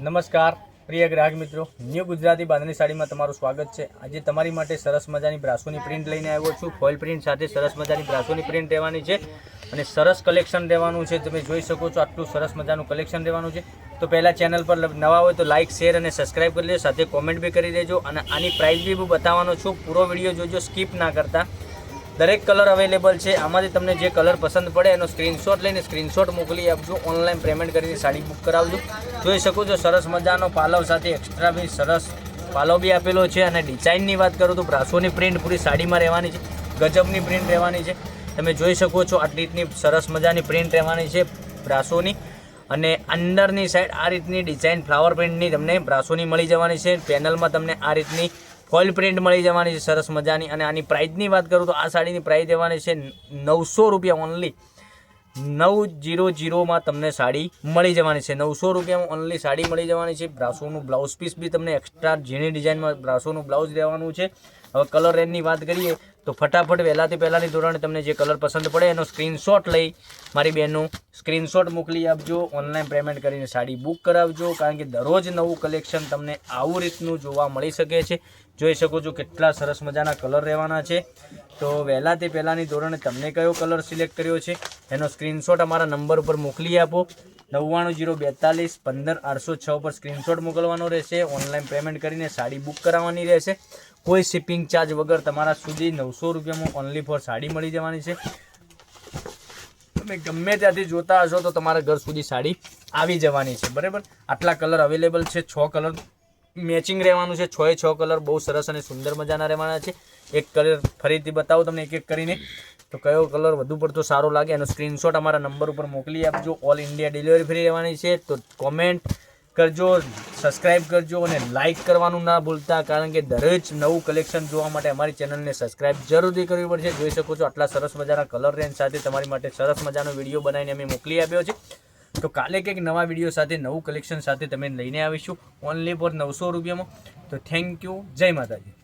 નમસ્કાર પ્રિય ગ્રાહક મિત્રો, ન્યૂ ગુજરાતી બાંધણી સાડીમાં તમારું સ્વાગત છે। આજે તમારી માટે સરસ મજાની બ્રાસોની પ્રિન્ટ લઈને આવ્યો છું। ફોઇલ પ્રિન્ટ સાથે સરસ મજાની બ્રાસોની પ્રિન્ટ રહેવાની છે અને સરસ કલેક્શન રહેવાનું છે। તમે જોઈ શકો છો આટલું સરસ મજાનું કલેક્શન રહેવાનું છે। તો પહેલાં ચેનલ પર નવા હોય તો લાઇક, શેર અને સબસ્ક્રાઈબ કરી લેજો, સાથે કોમેન્ટ બી કરી દેજો અને આની પ્રાઇસ બી બતાવવાનો છું। પૂરો વિડીયો જોજો, સ્કીપ ના કરતા। દરેક કલર અવેલેબલ છે। આમાંથી તમને જે કલર પસંદ પડે એનો સ્ક્રીનશોટ લઈને સ્ક્રીનશોટ મોકલી આપજો। ઓનલાઈન પેમેન્ટ કરીને સાડી બુક કરાવજો। જોઈ શકો છો સરસ મજાનો પાલવ સાથે એક્સ્ટ્રા બી સરસ પાલવ બી આપેલો છે। અને ડિઝાઇનની વાત કરું તો બ્રાસોની પ્રિન્ટ પૂરી સાડીમાં રહેવાની છે, ગજબની પ્રિન્ટ રહેવાની છે। તમે જોઈ શકો છો આટલી રીતની સરસ મજાની પ્રિન્ટ રહેવાની છે બ્રાસોની। અને અંદરની સાઈડ આ રીતની ડિઝાઇન ફ્લાવર પ્રિન્ટની તમને બ્રાસોની મળી જવાની છે। પેનલમાં તમને આ રીતની ફોઇલ પ્રિન્ટ મળી જવાની છે સરસ મજાની। અને આની પ્રાઇસની વાત કરું તો આ સાડીની પ્રાઇસ દેવાની છે 900 રૂપિયા ઓનલી। 900માં તમને સાડી મળી જવાની છે। 900 રૂપિયામાં ઓનલી સાડી મળી જવાની છે। બ્રાસોનું બ્લાઉઝ પીસ બી તમને એક્સ્ટ્રા ઝીણી ડિઝાઇનમાં બ્રાસોનું બ્લાઉઝ રહેવાનું છે। હવે કલર રેન્જની વાત કરીએ તો ફટાફટ વહેલાથી પહેલાંની ધોરણે તમને જે કલર પસંદ પડે એનો સ્ક્રીનશોટ લઈ મારી બહેનનું સ્ક્રીનશોટ મોકલી આપજો। ઓનલાઈન પેમેન્ટ કરીને સાડી બુક કરાવજો, કારણ કે દરરોજ નવું કલેક્શન તમને આવું રીતનું જોવા મળી શકે છે। જોઈ શકો છો કેટલા સરસ મજાના કલર રહેવાના છે। તો વહેલાથી પહેલાંની ધોરણે તમને કયો કલર સિલેક્ટ કર્યો છે એનો સ્ક્રીનશોટ અમારા નંબર ઉપર મોકલી આપો। 990241 15806 પર સ્ક્રીનશોટ મોકલવાનો રહેશે। ઓનલાઈન પેમેન્ટ કરીને સાડી બુક કરાવવાની રહેશે। કોઈ શિપિંગ ચાર્જ વગર તમારા સુધી 900 રૂપિયામાં ઓનલી ફોર સાડી મળી જવાની છે। તમે ગમે ત્યાંથી જોતા હશો તો તમારા ઘર સુધી સાડી આવી જવાની છે, બરાબર। આટલા કલર અવેલેબલ છે, 6 કલર મેચિંગ રહેવાનું છે। 6 કલર બહુ સરસ અને સુંદર મજાના રહેવાના છે। એક કલર ફરીથી બતાવો તમને એક એક કરીને, તો કયો કલર વધુ પડતો સારો લાગે એનો સ્ક્રીનશોટ અમારા નંબર ઉપર મોકલી આપજો। ઓલ ઇન્ડિયા ડિલિવરી ફ્રી રહેવાની છે। તો કોમેન્ટ કરજો, સબસ્ક્રાઈબ કરજો અને લાઇક કરવાનું ના ભૂલતા, કારણ કે દરેક નવું કલેક્શન જોવા માટે અમારી ચેનલને સબસ્ક્રાઈબ જરૂરથી કરવી પડશે। જોઈ શકો છો આટલા સરસ મજાના કલર રેન્જ સાથે તમારી માટે સરસ મજાનો વિડીયો બનાવીને અમે મોકલી આપ્યો છે। તો કાલે કંઈક નવા વિડીયો સાથે નવું કલેક્શન સાથે તમે લઈને આવીશું ઓનલી ફોર 900 રૂપિયામાં। તો થેન્ક યુ, જય માતાજી।